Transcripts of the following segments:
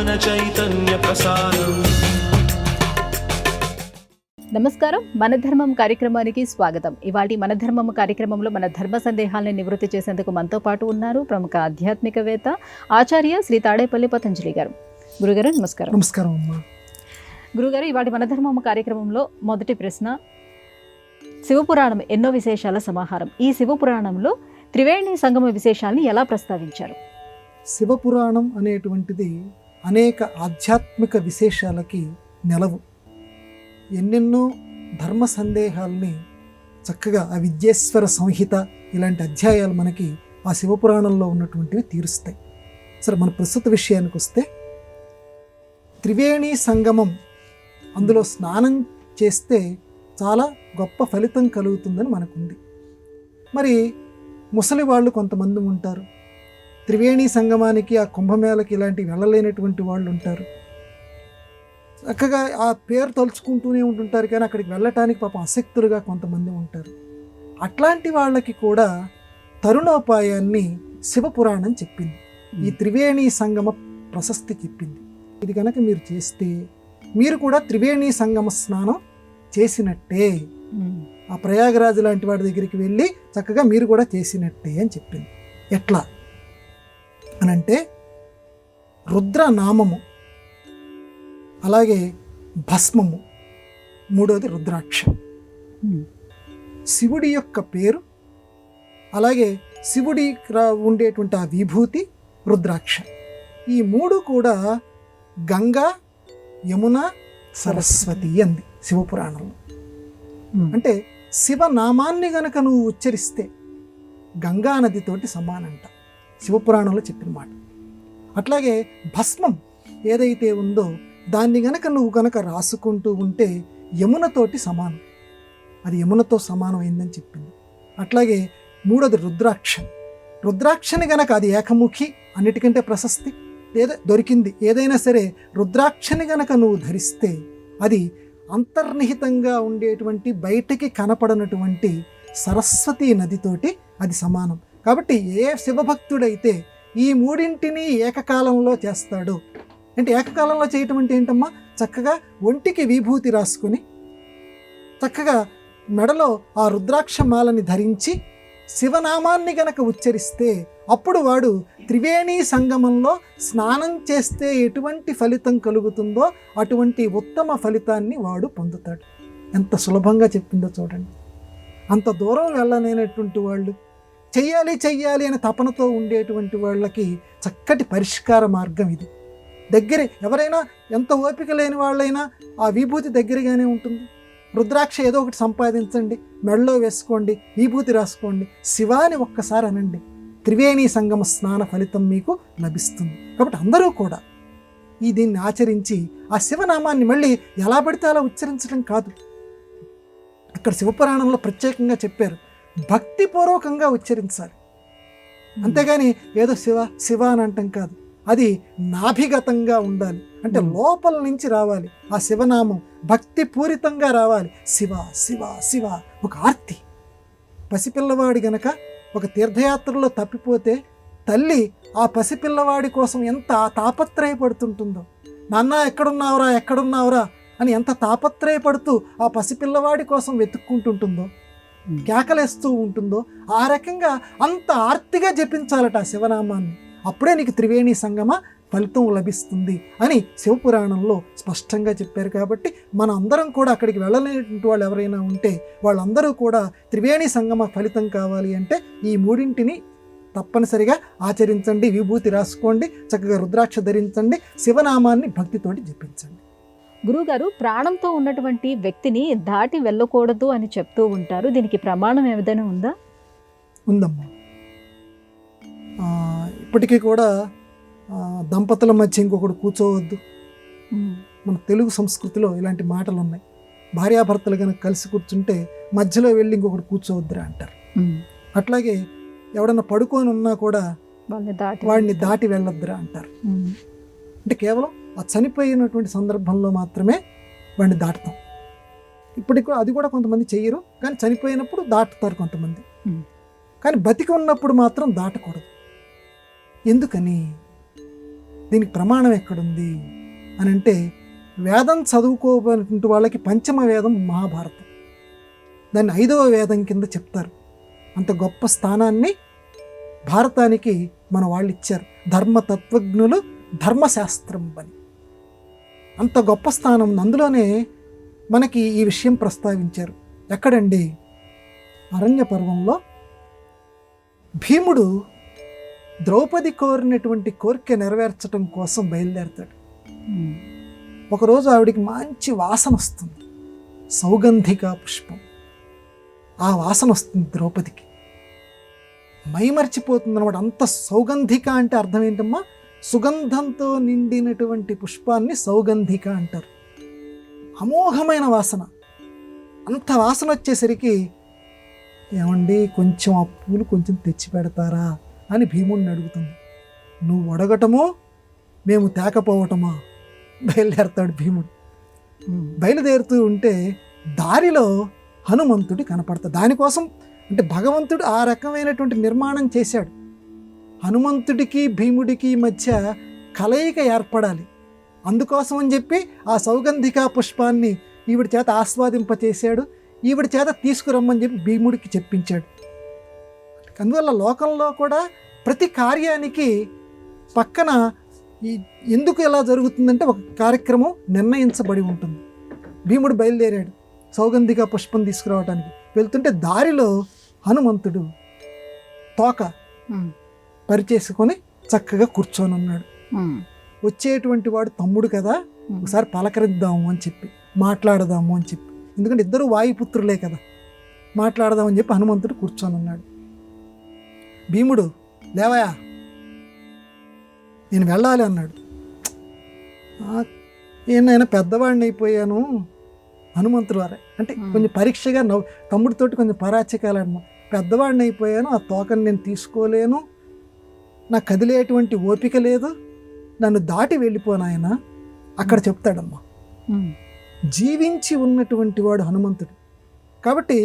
జ్ఞాన చైతన్య ప్రసారం. నమస్కారం, మన ధర్మం కార్యక్రమానికి స్వాగతం. ఇవాళ మన ధర్మం కార్యక్రమంలో మన ధర్మ సందేహాలను నివృత్తి చేసేందుకు మనతో పాటు ఉన్నారు ప్రముఖ ఆధ్యాత్మికవేత్త ఆచార్య శ్రీ తాడేపల్లి పతంజలి గారు. గురుగారు నమస్కారం. నమస్కారం అమ్మా. గురుగారు, ఇవాళ మన ధర్మం కార్యక్రమంలో మొదటి ప్రశ్న, శివపురాణం ఎన్నో విశేషాల సమాహారం. ఈ శివపురాణంలో త్రివేణి సంగమ విశేషాలను ఎలా ప్రస్తావించారు? శివపురాణం అనేటువంటిది అనేక ఆధ్యాత్మిక విశేషాలకి నెలవు. ఎన్నెన్నో ధర్మ సందేహాల్ని చక్కగా ఆ విద్యేశ్వర సంహిత ఇలాంటి అధ్యాయాలు మనకి ఆ శివపురాణంలో ఉన్నటువంటివి తీరుస్తాయి. సరే, మన ప్రస్తుత విషయానికి వస్తే త్రివేణి సంగమం, అందులో స్నానం చేస్తే చాలా గొప్ప ఫలితం కలుగుతుందని మనకుంది. మరి ముసలి వాళ్ళు కొంతమంది ఉంటారు, త్రివేణి సంగమానికి ఆ కుంభమేళకి ఇలాంటివి వెళ్ళలేనటువంటి వాళ్ళు ఉంటారు. చక్కగా ఆ పేరు తలుచుకుంటూనే ఉంటుంటారు, కానీ అక్కడికి వెళ్ళటానికి పాపం ఆసక్తులుగా కొంతమంది ఉంటారు. అట్లాంటి వాళ్ళకి కూడా తరుణోపాయాన్ని శివపురాణం చెప్పింది. ఈ త్రివేణి సంగమ ప్రశస్తి చెప్పింది. ఇది కనుక మీరు చేస్తే మీరు కూడా త్రివేణి సంగమ స్నానం చేసినట్టే, ఆ ప్రయాగరాజు లాంటి వాడి దగ్గరికి వెళ్ళి చక్కగా మీరు కూడా చేసినట్టే అని చెప్పింది. ఎట్లా అనంటే రుద్రనామము, అలాగే భస్మము, మూడోది రుద్రాక్ష. శివుడి యొక్క పేరు, అలాగే శివుడి ఉండేటువంటి ఆ విభూతి రుద్రాక్ష. ఈ మూడు కూడా గంగా, యమున, సరస్వతి అంది శివపురాణంలో. అంటే శివనామాన్ని గనక నువ్వు ఉచ్చరిస్తే గంగా నదితోటి సమానంట శివపురాణంలో చెప్పిన మాట. అట్లాగే భస్మం ఏదైతే ఉందో దాన్ని గనక నువ్వు గనక రాసుకుంటూ ఉంటే యమునతోటి సమానం, అది యమునతో సమానమైందని చెప్పింది. అట్లాగే మూడోది రుద్రాక్ష. రుద్రాక్షని గనక, అది ఏకముఖి, అన్నిటికంటే ప్రశస్తి దొరికింది. ఏదైనా సరే రుద్రాక్షని గనక నువ్వు ధరిస్తే అది అంతర్నిహితంగా ఉండేటువంటి బయటికి కనపడనటువంటి సరస్వతీ నదితోటి అది సమానం. కాబట్టి ఏ శివభక్తుడైతే ఈ మూడింటిని ఏకకాలంలో చేస్తాడో, అంటే ఏకకాలంలో చేయటం అంటే ఏంటమ్మా, చక్కగా ఒంటికి విభూతి రాసుకొని చక్కగా మెడలో ఆ రుద్రాక్ష మాలని ధరించి శివనామాన్ని గనక ఉచ్చరిస్తే అప్పుడు వాడు త్రివేణి సంగమంలో స్నానం చేస్తే ఎటువంటి ఫలితం కలుగుతుందో అటువంటి ఉత్తమ ఫలితాన్ని వాడు పొందుతాడు. ఎంత సులభంగా చెప్పిందో చూడండి. అంత దూరం వెళ్ళలేనటువంటి వాళ్ళు, చెయ్యాలి అని తపనతో ఉండేటువంటి వాళ్ళకి చక్కటి పరిష్కార మార్గం ఇది. దగ్గరే, ఎవరైనా ఎంత ఓపిక లేని వాళ్ళైనా ఆ విభూతి దగ్గరగానే ఉంటుంది. రుద్రాక్ష ఏదో ఒకటి సంపాదించండి, మెడలో వేసుకోండి, విభూతి రాసుకోండి, శివాని ఒక్కసారి అనండి, త్రివేణి సంగమ స్నాన ఫలితం మీకు లభిస్తుంది. కాబట్టి అందరూ కూడా దీన్ని ఆచరించి ఆ శివనామాన్ని మళ్ళీ ఎలా పడితే అలా ఉచ్చరించడం కాదు. అక్కడ శివపురాణంలో ప్రత్యేకంగా చెప్పారు, భక్తిపూర్వకంగా ఉచ్చరించాలి. అంతేగాని ఏదో శివ శివ అని అంటాం కాదు, అది నాభిగతంగా ఉండాలి. అంటే లోపల నుంచి రావాలి ఆ శివనామం, భక్తిపూరితంగా రావాలి. శివ శివ శివ, ఒక ఆర్తి. పసిపిల్లవాడి గనక ఒక తీర్థయాత్రలో తప్పిపోతే తల్లి ఆ పసిపిల్లవాడి కోసం ఎంత తాపత్రయపడుతుంటుందో, నాన్న ఎక్కడున్నావురా అని ఎంత తాపత్రయపడుతూ ఆ పసిపిల్లవాడి కోసం వెతుక్కుంటుంటుందో, కేకలేస్తూ ఉంటుందో, ఆ రకంగా అంత ఆర్తిగా జపించాలట ఆ శివనామాన్ని. అప్పుడే నీకు త్రివేణి సంగమ ఫలితం లభిస్తుంది అని శివపురాణంలో స్పష్టంగా చెప్పారు. కాబట్టి మన అందరం కూడా అక్కడికి వెళ్ళలేనటువంటి వాళ్ళు ఎవరైనా ఉంటే వాళ్ళందరూ కూడా త్రివేణి సంగమ ఫలితం కావాలి అంటే ఈ మూడింటిని తప్పనిసరిగా ఆచరించండి. విభూతి రాసుకోండి, చక్కగా రుద్రాక్ష ధరించండి, శివనామాన్ని భక్తితోటి జపించండి. గురువుగారు, ప్రాణంతో ఉన్నటువంటి వ్యక్తిని దాటి వెళ్ళకూడదు అని చెప్తూ ఉంటారు. దీనికి ప్రమాణం ఏదైనా ఉందా? ఉందమ్మా. ఇప్పటికీ కూడా దంపతుల మధ్య ఇంకొకటి కూర్చోవద్దు. మన తెలుగు సంస్కృతిలో ఇలాంటి మాటలు ఉన్నాయి. భార్యాభర్తలు కనుక కలిసి కూర్చుంటే మధ్యలో వెళ్ళి ఇంకొకటి కూర్చోవద్దురా అంటారు. అట్లాగే ఎవడన్నా పడుకొని ఉన్నా కూడా వాడిని దాటి వెళ్ళొద్దురా అంటారు. అంటే కేవలం ఆ చనిపోయినటువంటి సందర్భంలో మాత్రమే వాడిని దాటుతాం. ఇప్పటికి అది కూడా కొంతమంది చెయ్యరు, కానీ చనిపోయినప్పుడు దాటుతారు కొంతమంది. కానీ బతికి ఉన్నప్పుడు మాత్రం దాటకూడదు. ఎందుకని? దీనికి ప్రమాణం ఎక్కడుంది అని అంటే, వేదం చదువుకోబోయేటువంటి వాళ్ళకి పంచమ వేదం మహాభారతం, దాన్ని 5వ వేదం కింద చెప్తారు. అంత గొప్ప స్థానాన్ని భారతానికి మన వాళ్ళు ఇచ్చారు. ధర్మతత్వజ్ఞులు ధర్మశాస్త్రం అని అంత గొప్ప స్థానం. అందులోనే మనకి ఈ విషయం ప్రస్తావించారు. ఎక్కడండి? అరణ్య పర్వంలో భీముడు ద్రౌపది కోరినటువంటి కోరిక నెరవేర్చడం కోసం బయలుదేరతాడు. ఒకరోజు ఆవిడికి మంచి వాసన వస్తుంది, సౌగంధిక పుష్పం. ఆ వాసన వస్తుంది ద్రౌపదికి, మైమర్చిపోతుంది అనమాట. అంత సౌగంధిక అంటే అర్థం ఏంటమ్మా? సుగంధంతో నిండినటువంటి పుష్పాన్ని సౌగంధిక అంటారు. అమోఘమైన వాసన. అంత వాసన వచ్చేసరికి, ఏమండి కొంచెం ఆ పూలు కొంచెం తెచ్చి పెడతారా అని భీముడిని అడుగుతుంది. నువ్వు అడగటమో మేము తేకపోవటమా? బయలుదేరతాడు భీముడు. బయలుదేరుతూ ఉంటే దారిలో హనుమంతుడి కనపడతాడు. దానికోసం అంటే భగవంతుడు ఆ రకమైనటువంటి నిర్మాణం చేశాడు. హనుమంతుడికి భీముడికి మధ్య కలయిక ఏర్పడాలి. అందుకోసం అని చెప్పి ఆ సౌగంధిక పుష్పాన్ని ఈవిడి చేత ఆస్వాదింపచేశాడు, ఈవిడి చేత తీసుకురమ్మని చెప్పి భీముడికి చెప్పించాడు. అందువల్ల లోకంలో కూడా ప్రతి కార్యానికి పక్కన ఎందుకు ఎలా జరుగుతుందంటే ఒక కార్యక్రమం నిర్ణయించబడి ఉంటుంది. భీముడు బయలుదేరాడు సౌగంధిక పుష్పం తీసుకురావడానికి. వెళ్తుంటే దారిలో హనుమంతుడు తోక పరిచేసుకొని చక్కగా కూర్చొని ఉన్నాడు. వచ్చేటువంటి వాడు తమ్ముడు కదా, ఒకసారి పలకరిద్దాము అని చెప్పి, మాట్లాడదాము అని చెప్పి, ఎందుకంటే ఇద్దరు వాయుపుత్రులే కదా, మాట్లాడదామని చెప్పి హనుమంతుడు కూర్చొని ఉన్నాడు. భీముడు, లేవయా నేను వెళ్ళాలి అన్నాడు. ఏనైనా పెద్దవాడిని అయిపోయాను హనుమంతుడు వారే అంటే కొంచెం పరీక్షగా తమ్ముడితోటి కొంచెం పరాచకాలన్నమా. పెద్దవాడిని అయిపోయాను, ఆ తోకని నేను తీసుకోలేను, నాకు కదిలేటువంటి ఓపిక లేదు, నన్ను దాటి వెళ్ళిపోనాయన అక్కడ చెప్తాడమ్మా. జీవించి ఉన్నటువంటి వాడు హనుమంతుడు కాబట్టి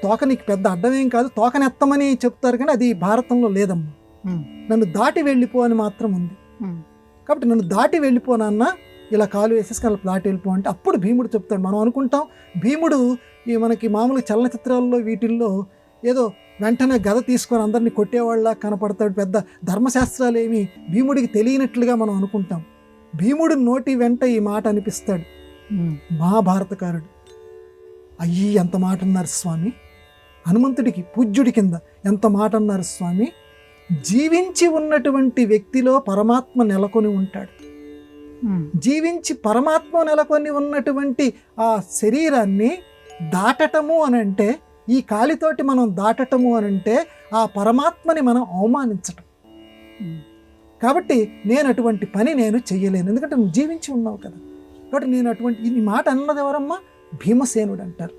తోక నీకు పెద్ద అడ్డమేం కాదు, తోకనెత్తమని చెప్తారు కానీ అది భారతంలో లేదమ్మా. నన్ను దాటి వెళ్ళిపో అని మాత్రం ఉంది. కాబట్టి నన్ను దాటి వెళ్ళిపోనన్న, ఇలా కాలు వేసేసి అలా దాటి వెళ్ళిపో అంటే అప్పుడు భీముడు చెప్తాడు. మనం అనుకుంటాం భీముడు ఈ మనకి మామూలు చలనచిత్రాల్లో వీటిల్లో ఏదో వెంటనే గద తీసుకొని అందరినీ కొట్టేవాళ్ళ కనపడతాడు, పెద్ద ధర్మశాస్త్రాలు ఏమి భీముడికి తెలియనట్లుగా మనం అనుకుంటాం. భీముడు నోటి వెంట ఈ మాట అనిపిస్తాడు మహాభారతకారుడు. అయ్యి ఎంత మాట అన్నారు స్వామి, హనుమంతుడికి పూజ్యుడి కింద ఎంత మాట అన్నారు స్వామి. జీవించి ఉన్నటువంటి వ్యక్తిలో పరమాత్మ నెలకొని ఉంటాడు. జీవించి పరమాత్మ నెలకొని ఉన్నటువంటి ఆ శరీరాన్ని దాటటము అని అంటే, ఈ కాలితోటి మనం దాటటము అని అంటే ఆ పరమాత్మని మనం అవమానించటం. కాబట్టి నేను అటువంటి పని నేను చెయ్యలేను, ఎందుకంటే నువ్వు జీవించి ఉన్నావు కదా. కాబట్టి నేను అటువంటి ఈ మాట అన్నది ఎవరమ్మా? భీమసేనుడు అంటారు.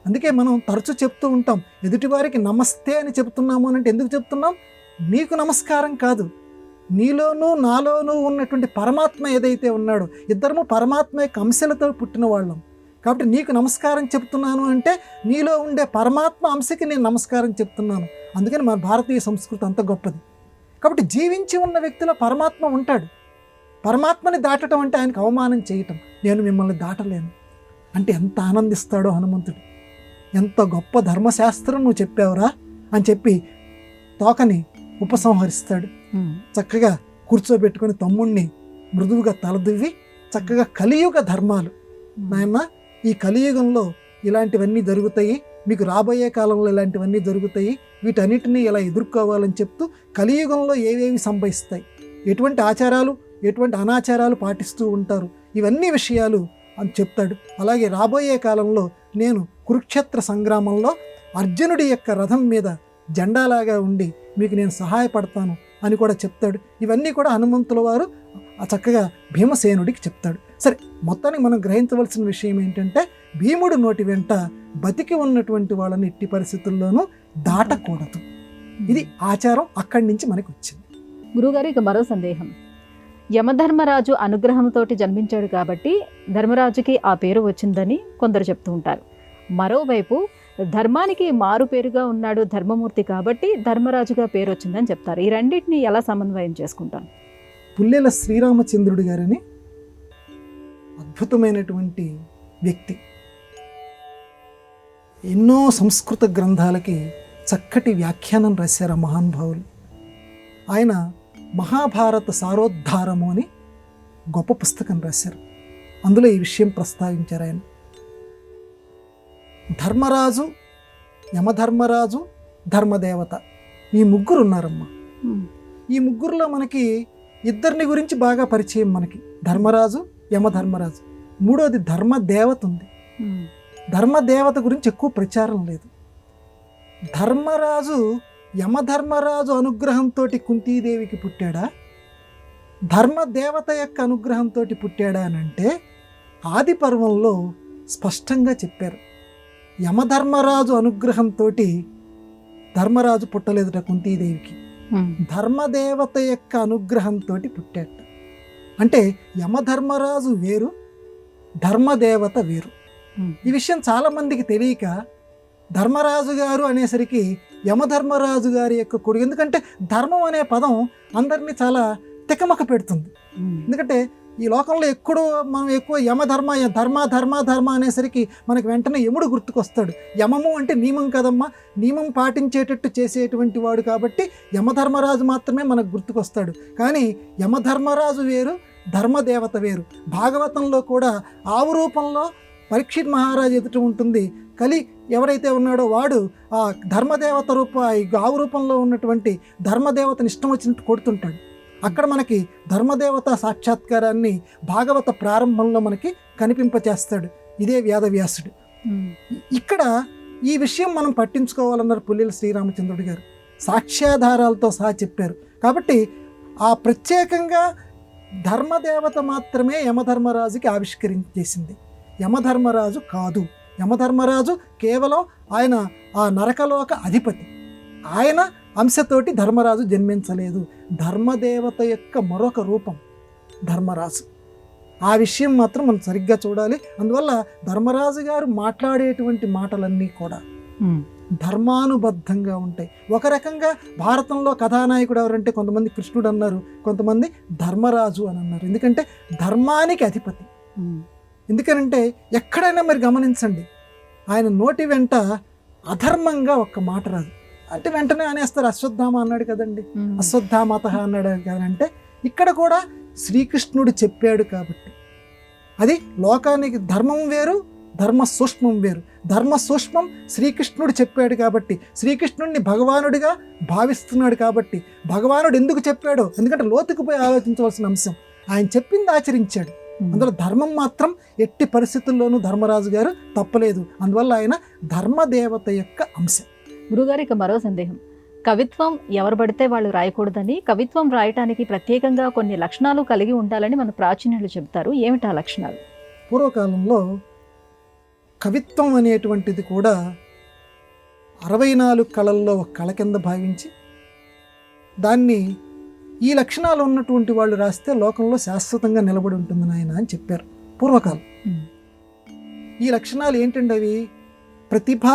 అందుకే మనం తరచూ చెప్తూ ఉంటాం, ఎదుటివారికి నమస్తే అని చెప్తున్నాము అని అంటే ఎందుకు చెప్తున్నాం? నీకు నమస్కారం కాదు, నీలోనూ నాలోనూ ఉన్నటువంటి పరమాత్మ ఏదైతే ఉన్నాడో, ఇద్దరము పరమాత్మ యొక్క అంశలతో పుట్టిన వాళ్ళం. కాబట్టి నీకు నమస్కారం చెప్తున్నాను అంటే నీలో ఉండే పరమాత్మ అంశకి నేను నమస్కారం చెప్తున్నాను. అందుకని మన భారతీయ సంస్కృతి అంత గొప్పది. కాబట్టి జీవించి ఉన్న వ్యక్తిలో పరమాత్మ ఉంటాడు. పరమాత్మని దాటడం అంటే ఆయనకు అవమానం చేయటం. నేను మిమ్మల్ని దాటలేను అంటే ఎంత ఆనందిస్తాడో హనుమంతుడు. ఎంత గొప్ప ధర్మశాస్త్రం నువ్వు చెప్పావురా అని చెప్పి తోకని ఉపసంహరిస్తాడు. చక్కగా కూర్చోబెట్టుకొని తమ్ముణ్ణి మృదువుగా తలదువ్వి చక్కగా కలియుగ ధర్మాలు, నాయన ఈ కలియుగంలో ఇలాంటివన్నీ జరుగుతాయి, మీకు రాబోయే కాలంలో ఇలాంటివన్నీ జరుగుతాయి, వీటన్నిటినీ ఇలా ఎదుర్కోవాలని చెప్తూ కలియుగంలో ఏవేవి సంభవిస్తాయి, ఎటువంటి ఆచారాలు ఎటువంటి అనాచారాలు పాటిస్తూ ఉంటారు, ఇవన్నీ విషయాలు అని చెప్తాడు. అలాగే రాబోయే కాలంలో నేను కురుక్షేత్ర సంగ్రామంలో అర్జునుడి యొక్క రథం మీద జెండాలాగా ఉండి మీకు నేను సహాయపడతాను అని కూడా చెప్తాడు. ఇవన్నీ కూడా హనుమంతుల వారు చక్కగా భీమసేనుడికి చెప్తాడు. సరే, మొత్తానికి మనం గ్రహించవలసిన విషయం ఏంటంటే భీముడు నోటి వెంట బతికి ఉన్నటువంటి వాళ్ళని ఎట్టి పరిస్థితుల్లోనూ దాటకూడదు. ఇది ఆచారం అక్కడి నుంచి మనకు వచ్చింది. గురుగారు, ఇక మరో సందేహం. యమధర్మరాజు అనుగ్రహంతో జన్మించాడు కాబట్టి ధర్మరాజుకి ఆ పేరు వచ్చిందని కొందరు చెప్తూ ఉంటారు. మరోవైపు ధర్మానికి మారు పేరుగా ఉన్నాడు ధర్మమూర్తి కాబట్టి ధర్మరాజుగా పేరు వచ్చిందని చెప్తారు. ఈ రెండింటిని ఎలా సమన్వయం చేసుకుంటాం? పుల్లెల శ్రీరామచంద్రుడు గారని అద్భుతమైనటువంటి వ్యక్తి. ఎన్నో సంస్కృత గ్రంథాలకి చక్కటి వ్యాఖ్యానం రాశారు ఆ మహానుభావులు. ఆయన మహాభారత సారోద్ధారము అని గొప్ప పుస్తకం రాశారు. అందులో ఈ విషయం ప్రస్తావించారు ఆయన. ధర్మరాజు, యమధర్మరాజు, ధర్మదేవత, ఈ ముగ్గురు ఉన్నారమ్మా. ఈ ముగ్గురులో మనకి ఇద్దరిని గురించి బాగా పరిచయం. మనకి ధర్మరాజు, యమధర్మరాజు. మూడోది ధర్మదేవత ఉంది. ధర్మదేవత గురించి ఎక్కువ ప్రచారం లేదు. ధర్మరాజు యమధర్మరాజు అనుగ్రహంతో కుంతీదేవికి పుట్టాడా, ధర్మదేవత యొక్క అనుగ్రహంతో పుట్టాడా అని అంటే ఆది పర్వంలో స్పష్టంగా చెప్పారు. యమధర్మరాజు అనుగ్రహంతో ధర్మరాజు పుట్టలేదుట కుంతీదేవికి, ధర్మదేవత యొక్క అనుగ్రహంతో పుట్టాట. అంటే యమధర్మరాజు వేరు, ధర్మదేవత వేరు. ఈ విషయం చాలామందికి తెలియక ధర్మరాజు గారు అనేసరికి యమధర్మరాజు గారి యొక్క కొడుకు. ఎందుకంటే ధర్మం అనే పదం అందరినీ చాలా తికమక పెడుతుంది. ఎందుకంటే ఈ లోకంలో మనం ఎక్కువ యమధర్మ ధర్మ ధర్మ ధర్మ అనేసరికి మనకి వెంటనే యముడు గుర్తుకొస్తాడు. యమము అంటే నియమం కదమ్మా, నియమం పాటించేటట్టు చేసేటువంటి వాడు కాబట్టి యమధర్మరాజు మాత్రమే మనకు గుర్తుకొస్తాడు. కానీ యమధర్మరాజు వేరు, ధర్మదేవత వేరు. భాగవతంలో కూడా ఆవు రూపంలో పరీక్షిత్ మహారాజు ఎదుట ఉంటుంది. కలి ఎవరైతే ఉన్నాడో వాడు ఆ ధర్మదేవత ఆవు రూపంలో ఉన్నటువంటి ధర్మదేవతని ఇష్టం వచ్చినట్టు కొడుతుంటాడు. అక్కడ మనకి ధర్మదేవత సాక్షాత్కారాన్ని భాగవత ప్రారంభంలో మనకి కనిపింపచేస్తాడు ఇదే వేదవ్యాసుడు. ఇక్కడ ఈ విషయం మనం పట్టించుకోవాలన్నారు పుల్లెల శ్రీరామచంద్రుడు గారు. సాక్ష్యాధారాలతో సహా చెప్పారు. కాబట్టి ఆ ప్రత్యేకంగా ధర్మదేవత మాత్రమే యమధర్మరాజుకి ఆవిష్కరించేసింది, యమధర్మరాజు కాదు. యమధర్మరాజు కేవలం ఆయన ఆ నరకలోక అధిపతి. ఆయన అంశతోటి ధర్మరాజు జన్మించలేదు. ధర్మదేవత యొక్క మరొక రూపం ధర్మరాజు. ఆ విషయం మాత్రం మనం సరిగ్గా చూడాలి. అందువల్ల ధర్మరాజు గారు మాట్లాడేటువంటి మాటలన్నీ కూడా ధర్మానుబద్ధంగా ఉంటాయి. ఒక రకంగా భారతంలో కథానాయకుడు ఎవరంటే కొంతమంది కృష్ణుడు అన్నారు, కొంతమంది ధర్మరాజు అని అన్నారు. ఎందుకంటే ధర్మానికి అధిపతి. ఎందుకనంటే ఎక్కడైనా మరి గమనించండి, ఆయన నోటి వెంట అధర్మంగా ఒక్క మాట రాదు. అంటే వెంటనే అనేస్తారు అశ్వత్థామ అన్నాడు కదండి, అశ్వత్థామత అన్నాడు కదంటే ఇక్కడ కూడా శ్రీకృష్ణుడు చెప్పాడు కాబట్టి అది లోకానికి ధర్మం వేరు, ధర్మ సూక్ష్మం వేరు. ధర్మ సూక్ష్మం శ్రీకృష్ణుడు చెప్పాడు కాబట్టి, శ్రీకృష్ణుడిని భగవానుడిగా భావిస్తున్నాడు కాబట్టి, భగవానుడు ఎందుకు చెప్పాడో ఎందుకంటే లోతుకు పోయి ఆలోచించవలసిన అంశం. ఆయన చెప్పింది ఆచరించాడు. అందులో ధర్మం మాత్రం ఎట్టి పరిస్థితుల్లోనూ ధర్మరాజు గారు తప్పలేదు. అందువల్ల ఆయన ధర్మదేవత యొక్క అంశం. గురుగారు, ఇక మరో సందేహం. కవిత్వం ఎవరు పడితే వాళ్ళు రాయకూడదని, కవిత్వం రాయటానికి ప్రత్యేకంగా కొన్ని లక్షణాలు కలిగి ఉండాలని మన ప్రాచీనులు చెబుతారు. ఏమిటి ఆ లక్షణాలు? పూర్వకాలంలో కవిత్వం అనేటువంటిది కూడా 64 కళల్లో ఒక కళ కింద భావించి దాన్ని ఈ లక్షణాలు ఉన్నటువంటి వాళ్ళు రాస్తే లోకంలో శాశ్వతంగా నిలబడి ఉంటుంది నాయన అని చెప్పారు పూర్వకాలం. ఈ లక్షణాలు ఏంటండి అవి? ప్రతిభ,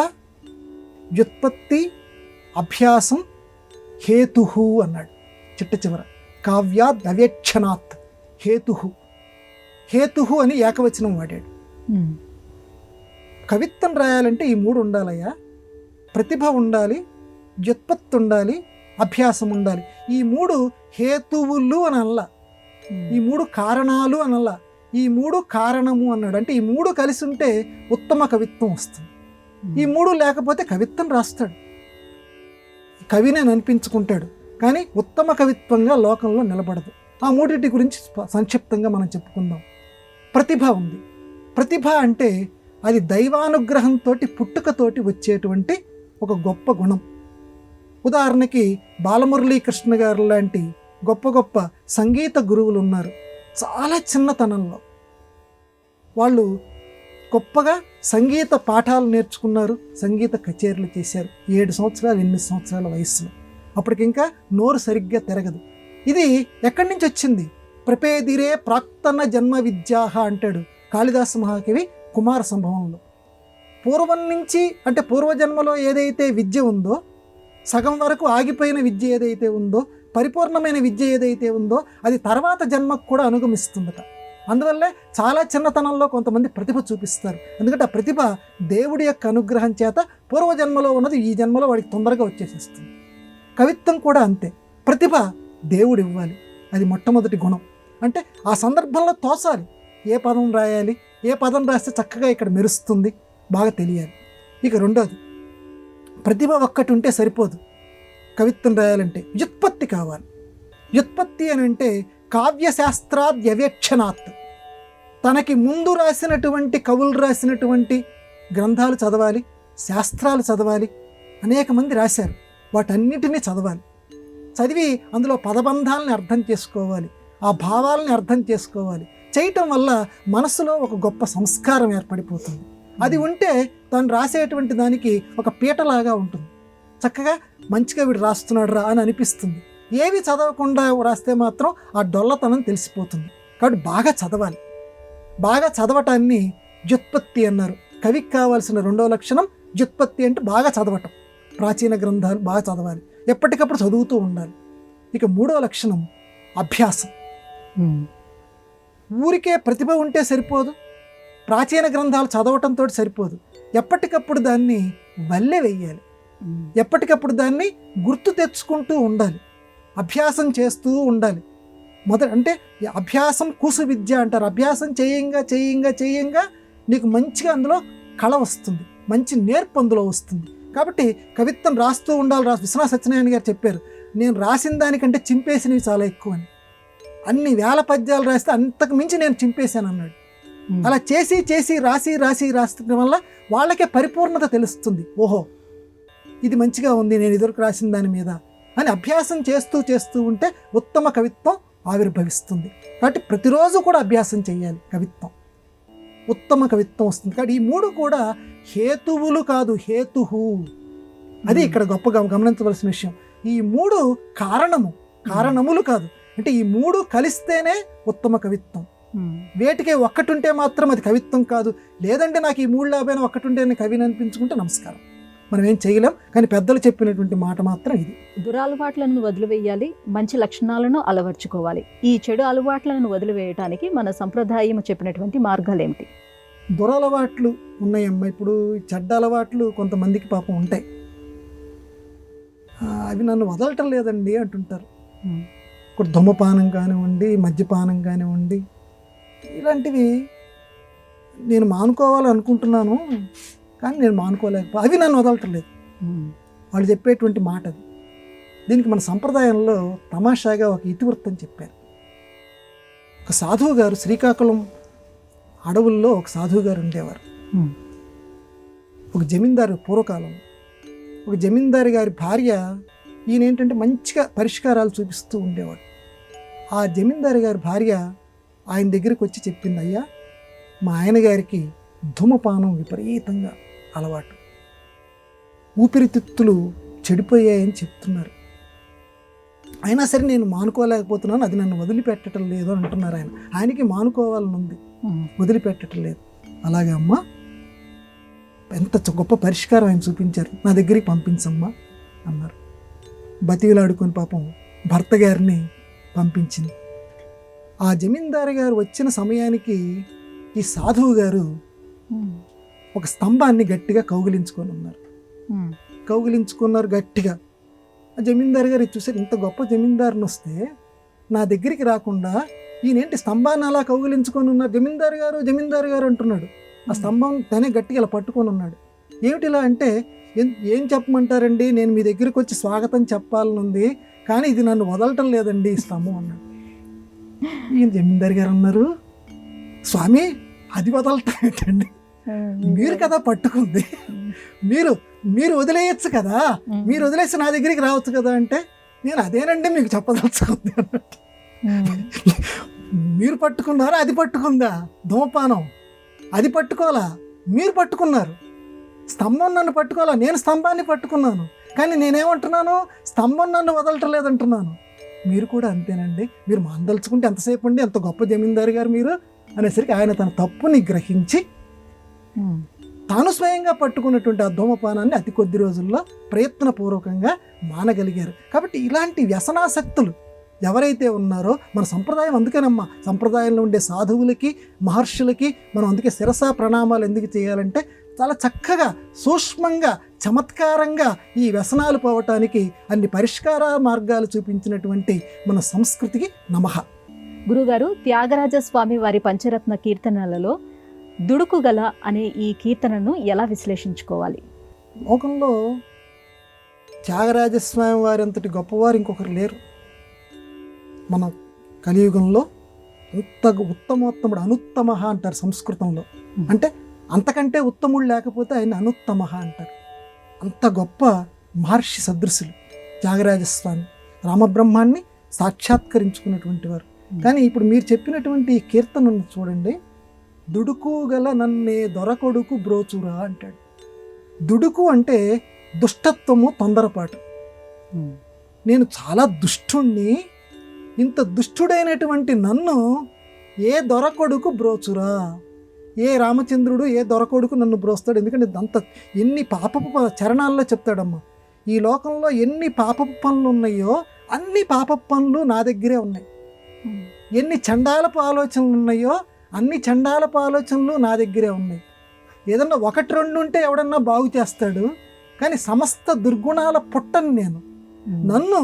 వ్యుత్పత్తి, అభ్యాసం, హేతు అన్నాడు చిట్ట చివర. కావ్యాద్ అవేక్షణాత్ హేతు. హేతు అని ఏకవచనం వాడాడు. కవిత్వం రాయాలంటే ఈ 3 ఉండాలయ్యా. ప్రతిభ ఉండాలి, వ్యుత్పత్తి ఉండాలి, అభ్యాసం ఉండాలి. ఈ 3 హేతువులు అని అనలా, ఈ 3 కారణాలు అనలా, ఈ 3 కారణము అన్నాడు. అంటే ఈ 3 కలిసి ఉంటే ఉత్తమ కవిత్వం వస్తుంది. ఈ 3 లేకపోతే కవిత్వం రాస్తాడు, కవినే అనిపించుకుంటాడు, కానీ ఉత్తమ కవిత్వంగా లోకంలో నిలబడదు. ఆ 3 గురించి సంక్షిప్తంగా మనం చెప్పుకుందాం. ప్రతిభ ఉంది. ప్రతిభ అంటే అది దైవానుగ్రహంతో పుట్టుకతోటి వచ్చేటువంటి ఒక గొప్ప గుణం. ఉదాహరణకి బాలమురళీకృష్ణ గారు లాంటి గొప్ప గొప్ప సంగీత గురువులు ఉన్నారు. చాలా చిన్నతనంలో వాళ్ళు గొప్పగా సంగీత పాఠాలు నేర్చుకున్నారు, సంగీత కచేరీలు చేశారు. 7 సంవత్సరాలు 8 సంవత్సరాల వయస్సులో. అప్పటికింకా నోరు సరిగ్గా తిరగదు. ఇది ఎక్కడి నుంచి వచ్చింది? ప్రపేదిరే ప్రాక్తన జన్మ విద్యాహ అంటాడు కాళిదాస మహాకవి కుమార సంభవంలో. పూర్వం నుంచి అంటే పూర్వజన్మలో ఏదైతే విద్య ఉందో, సగం వరకు ఆగిపోయిన విద్య ఏదైతే ఉందో పరిపూర్ణమైన విద్య ఏదైతే ఉందో అది తర్వాత జన్మకు కూడా అనుగమిస్తుందట. అందువల్లే చాలా చిన్నతనంలో కొంతమంది ప్రతిభ చూపిస్తారు. ఎందుకంటే ఆ ప్రతిభ దేవుడి యొక్క అనుగ్రహం చేత పూర్వజన్మలో ఉన్నది ఈ జన్మలో వాడికి తొందరగా వచ్చేసేస్తుంది. కవిత్వం కూడా అంతే, ప్రతిభ దేవుడు ఇవ్వాలి, అది మొట్టమొదటి గుణం. అంటే ఆ సందర్భంలో తోసాలి, ఏ పదం రాయాలి, ఏ పదం రాస్తే చక్కగా ఇక్కడ మెరుస్తుంది బాగా తెలియాలి. ఇక రెండోది, ప్రతిభ ఒక్కటి ఉంటే సరిపోదు. కవిత్వం రాయాలంటే వ్యుత్పత్తి కావాలి. వ్యుత్పత్తి అని అంటే కావ్యశాస్త్రాద్యవేక్షణాత్, తనకి ముందు రాసినటువంటి కవులు రాసినటువంటి గ్రంథాలు చదవాలి, శాస్త్రాలు చదవాలి. అనేక మంది రాశారు, వాటన్నిటినీ చదవాలి. చదివి అందులో పదబంధాలని అర్థం చేసుకోవాలి, ఆ భావాలని అర్థం చేసుకోవాలి. చేయటం వల్ల మనసులో ఒక గొప్ప సంస్కారం ఏర్పడిపోతుంది. అది ఉంటే తను రాసేటువంటి దానికి ఒక పీటలాగా ఉంటుంది. చక్కగా మంచిగా వీడు రాస్తున్నాడు రా అని అనిపిస్తుంది. ఏవి చదవకుండా రాస్తే మాత్రం ఆ డొల్లతనం తెలిసిపోతుంది. కాబట్టి బాగా చదవాలి. బాగా చదవటాన్ని వ్యుత్పత్తి అన్నారు. కవికి కావాల్సిన రెండో లక్షణం వ్యుత్పత్తి, అంటే బాగా చదవటం. ప్రాచీన గ్రంథాలు బాగా చదవాలి, ఎప్పటికప్పుడు చదువుతూ ఉండాలి. ఇక మూడో లక్షణం అభ్యాసం. ఊరికే ప్రతిభ ఉంటే సరిపోదు, ప్రాచీన గ్రంథాలు చదవటంతో సరిపోదు. ఎప్పటికప్పుడు దాన్ని వల్లె వెయ్యాలి, ఎప్పటికప్పుడు దాన్ని గుర్తు తెచ్చుకుంటూ ఉండాలి, అభ్యాసం చేస్తూ ఉండాలి. అంటే అభ్యాసం కూసు విద్య అంటారు. అభ్యాసం చేయంగా చేయంగా చేయంగా నీకు మంచిగా అందులో కళ వస్తుంది, మంచి నేర్పు అందులో వస్తుంది. కాబట్టి కవిత్వం రాస్తూ ఉండాలి. విశ్వనాథ సత్యనారాయణ గారు చెప్పారు, నేను రాసిన దానికంటే చింపేసినవి చాలా ఎక్కువ అని. అన్ని వేల పద్యాలు రాస్తే అంతకు మించి నేను చింపేశాను అన్నాడు. అలా చేసి చేసి రాసి రాసి రాస్తడం వల్ల వాళ్ళకే పరిపూర్ణత తెలుస్తుంది. ఓహో, ఇది మంచిగా ఉంది నేను ఇదివరకు రాసిన దాని మీద అని అభ్యాసం చేస్తూ చేస్తూ ఉంటే ఉత్తమ కవిత్వం ఆవిర్భవిస్తుంది. కాబట్టి ప్రతిరోజు కూడా అభ్యాసం చేయాలి, కవిత్వం ఉత్తమ కవిత్వం వస్తుంది. కాబట్టి ఈ మూడు కూడా హేతువులు కాదు, హేతుహు. అది ఇక్కడ గొప్పగా గమనించవలసిన విషయం. ఈ మూడు కారణములు కాదు. అంటే ఈ మూడు కలిస్తేనే ఉత్తమ కవిత్వం. వేటికే ఒక్కటి ఉంటే మాత్రం అది కవిత్వం కాదు. లేదంటే నాకు ఈ మూడు లాభైన ఒక్కటి ఉంటే నేను కవిని అనిపించుకుంటే నమస్కారం, మనం ఏం చేయలేం. కానీ పెద్దలు చెప్పినటువంటి మాట మాత్రం ఇది. దురలవాట్లను వదిలివేయాలి, మంచి లక్షణాలను అలవర్చుకోవాలి. ఈ చెడు అలవాట్లను వదిలివేయటానికి మన సంప్రదాయం చెప్పినటువంటి మార్గాలు ఏమిటి? దురలవాట్లు ఉన్నాయమ్మా. ఇప్పుడు చెడ్డ అలవాట్లు కొంతమందికి పాపం ఉంటాయి, అవి నన్ను వదలటం లేదండి అంటుంటారు. ఇప్పుడు ధూమపానం కానివ్వండి, మద్యపానం కానివ్వండి, ఇలాంటివి నేను మానుకోవాలనుకుంటున్నాను కానీ నేను మానుకోలేకపోతే అవి నన్ను వదలటం లేదు. వాళ్ళు చెప్పేటువంటి మాట అది. దీనికి మన సంప్రదాయంలో తమాషాగా ఒక ఇతివృత్తం చెప్పారు. ఒక సాధువు గారు, శ్రీకాకుళం అడవుల్లో ఒక సాధువు గారు ఉండేవారు. ఒక జమీందారు, పూర్వకాలం ఒక జమీందారు గారి భార్య, ఈయన ఏంటంటే మంచిగా పరిష్కారాలు చూపిస్తూ ఉండేవాడు. ఆ జమీందారు గారి భార్య ఆయన దగ్గరికి వచ్చి చెప్పింది, అయ్యా మా ఆయన గారికి ధూమపానం విపరీతంగా అలవాటు, ఊపిరితిత్తులు చెడిపోయాయని చెప్తున్నారు. అయినా సరే నేను మానుకోలేకపోతున్నాను, అది నన్ను వదిలిపెట్టడం లేదు అని అంటున్నారు. ఆయనకి మానుకోవాలని ఉంది, వదిలిపెట్టడం లేదు. అలాగే అమ్మా, ఎంత గొప్ప పరిష్కారం ఆయన చూపించారు, నా దగ్గరికి పంపించమ్మా అన్నారు. బతిలాడుకొని పాపం భర్త గారిని పంపించింది. ఆ జమీందారు గారు వచ్చిన సమయానికి ఈ సాధువు గారు ఒక స్తంభాన్ని గట్టిగా కౌగిలించుకున్నారు గట్టిగా. ఆ జమీందారు గారు చూసారు, ఇంత గొప్ప జమీందారుని వస్తే నా దగ్గరికి రాకుండా ఈయనేంటి స్తంభాన్ని అలా కౌగిలించుకొని ఉన్నారు. జమీందారు గారు అంటున్నాడు. ఆ స్తంభం తనే గట్టిగా ఇలా పట్టుకొని ఉన్నాడు. ఏమిటిలా అంటే, ఏం చెప్పమంటారండి, నేను మీ దగ్గరికి వచ్చి స్వాగతం చెప్పాలని ఉంది కానీ ఇది నన్ను వదలటం లేదండి ఈ స్తంభం అన్నాడు. ఈయన జమీందారు గారు అన్నారు, స్వామి అది వదలటం ఏంటండి, మీరు కదా పట్టుకుంది, మీరు వదిలేయచ్చు కదా, మీరు వదిలేసి నా దగ్గరికి రావచ్చు కదా అంటే, నేను అదేనండి మీకు చెప్పదలుచుకుంది అన్నట్టు. మీరు పట్టుకున్నారా, అది పట్టుకుందా ధూమపానం, అది పట్టుకోవాలా, మీరు పట్టుకున్నారు. స్తంభం నన్ను పట్టుకోవాలా, నేను స్తంభాన్ని పట్టుకున్నాను. కానీ నేనేమంటున్నాను, స్తంభం నన్ను వదలటం లేదంటున్నాను. మీరు కూడా అంతేనండి, మీరు మాందలుచుకుంటే ఎంతసేపు అండి, ఎంత గొప్ప జమీందారు గారు మీరు అనేసరికి ఆయన తన తప్పుని గ్రహించి తాను స్వయంగా పట్టుకున్నటువంటి ఆ ధూమపానాన్ని అతి కొద్ది రోజుల్లో ప్రయత్నపూర్వకంగా మానగలిగారు. కాబట్టి ఇలాంటి వ్యసనాసక్తులు ఎవరైతే ఉన్నారో మన సంప్రదాయం, అందుకేనమ్మా సంప్రదాయంలో ఉండే సాధువులకి మహర్షులకి మనం అందుకే శిరసా ప్రణామాలు ఎందుకు చేయాలంటే చాలా చక్కగా సూక్ష్మంగా చమత్కారంగా ఈ వ్యసనాలు పోవటానికి అన్ని పరిష్కార మార్గాలు చూపించినటువంటి మన సంస్కృతికి నమః. గురుగారు, త్యాగరాజ స్వామి వారి పంచరత్న కీర్తనలలో దుడుకుగల అనే ఈ కీర్తనను ఎలా విశ్లేషించుకోవాలి? లోకంలో త్యాగరాజస్వామి వారి అంతటి గొప్పవారు ఇంకొకరు లేరు. మన కలియుగంలో ఉత్తమోత్తముడు, అనుత్తమ అంటారు సంస్కృతంలో. అంటే అంతకంటే ఉత్తముడు లేకపోతే ఆయన అనుత్తమ అంటారు. అంత గొప్ప మహర్షి సదృశులు త్యాగరాజస్వామి, రామబ్రహ్మాన్ని సాక్షాత్కరించుకున్నటువంటి వారు. కానీ ఇప్పుడు మీరు చెప్పినటువంటి ఈ కీర్తనను చూడండి, దుడుకు గల నన్నే దొరకొడుకు బ్రోచురా అంటాడు. దుడుకు అంటే దుష్టత్వము, తొందరపాటు. నేను చాలా దుష్టుణ్ణి, ఇంత దుష్టుడైనటువంటి నన్ను ఏ దొరకొడుకు బ్రోచురా, ఏ రామచంద్రుడు ఏ దొరకొడుకు నన్ను బ్రోస్తాడు? ఎందుకంటే అంత ఎన్ని పాపపు చరణాల్లో చెప్తాడమ్మా. ఈ లోకంలో ఎన్ని పాపపు పనులు ఉన్నాయో అన్ని పాపపు పనులు నా దగ్గరే ఉన్నాయి. ఎన్ని చండాలపు ఆలోచనలు ఉన్నాయో అన్ని చండాలపు ఆలోచనలు నా దగ్గరే ఉన్నాయి. ఏదన్నా ఒకటి రెండు ఉంటే ఎవడన్నా బాగు చేస్తాడు, కానీ సమస్త దుర్గుణాల పుట్టని నేను. నన్ను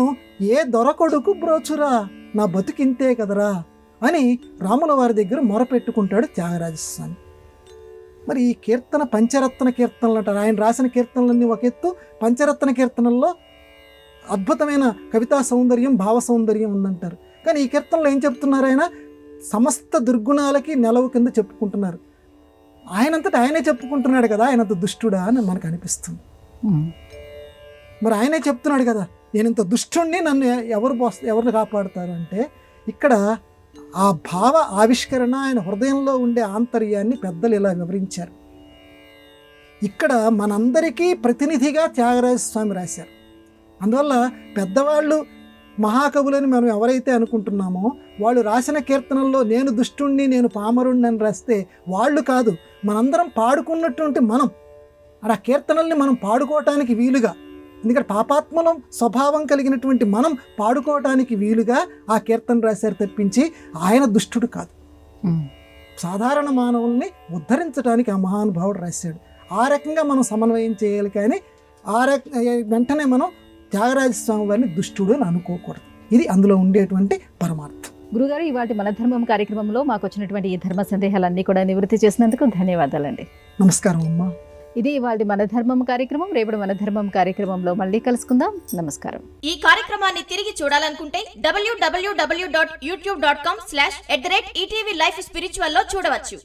ఏ దొరకొడుకు బ్రోచురా, నా బతుకింతే కదరా అని రాముల వారి దగ్గర మొరపెట్టుకుంటాడు త్యాగరాజస్వామి. మరి ఈ కీర్తన పంచరత్న కీర్తనలు అంటారు. ఆయన రాసిన కీర్తనలన్నీ ఒక ఎత్తు, పంచరత్న కీర్తనల్లో అద్భుతమైన కవితా సౌందర్యం, భావ సౌందర్యం ఉందంటారు. కానీ ఈ కీర్తనలో ఏం చెప్తున్నారు? ఆయన సమస్త దుర్గుణాలకి నెలవు కింద చెప్పుకుంటున్నారు. ఆయనంతటా ఆయనే చెప్పుకుంటున్నాడు కదా, ఆయనంత దుష్టుడా అని మనకు అనిపిస్తుంది. మరి ఆయనే చెప్తున్నాడు కదా, నేను ఇంత దుష్టుణ్ణి, నన్ను ఎవరు కాపాడుతారు అంటే ఇక్కడ ఆ భావ ఆవిష్కరణ, ఆయన హృదయంలో ఉండే ఆంతర్యాన్ని పెద్దలు ఇలా వివరించారు. ఇక్కడ మనందరికీ ప్రతినిధిగా త్యాగరాజస్వామి రాశారు. అందువల్ల పెద్దవాళ్ళు మహాకవులని మనం ఎవరైతే అనుకుంటున్నామో వాళ్ళు రాసిన కీర్తనల్లో నేను దుష్టుణ్ణి, నేను పామరుణ్ణి అని రాస్తే వాళ్ళు కాదు, మనందరం పాడుకున్నటువంటి మనం ఆ కీర్తనల్ని మనం పాడుకోవటానికి వీలుగా, ఎందుకంటే పాపాత్మలం స్వభావం కలిగినటువంటి మనం పాడుకోవటానికి వీలుగా ఆ కీర్తన రాశారు తప్పించి ఆయన దుష్టుడు కాదు. సాధారణ మానవుల్ని ఉద్ధరించడానికి ఆ మహానుభావుడు రాశాడు. ఆ రకంగా మనం సమన్వయం చేయాలి, కానీ వెంటనే మనం త్యాగరాజస్వామి వారిని దుష్టుడు అని అనుకోకూడదు. ఇది అందులో ఉండేటువంటి పరమార్థం. గురుగారు, ఇవాటి మన ధర్మం కార్యక్రమంలో మాకు వచ్చినటువంటి ఈ ధర్మ సందేహాలన్నీ కూడా నివృత్తి చేసినందుకు ధన్యవాదాలండి. నమస్కారం అమ్మా. ఇది ఇవాళ మన ధర్మం కార్యక్రమం. రేపటి మన ధర్మం కార్యక్రమంలో మళ్ళీ కలుసుకుందాం. నమస్కారం. ఈ కార్యక్రమాన్ని తిరిగి చూడాలనుకుంటే www.youtube.com/ETV Life Spiritual లో చూడవచ్చు.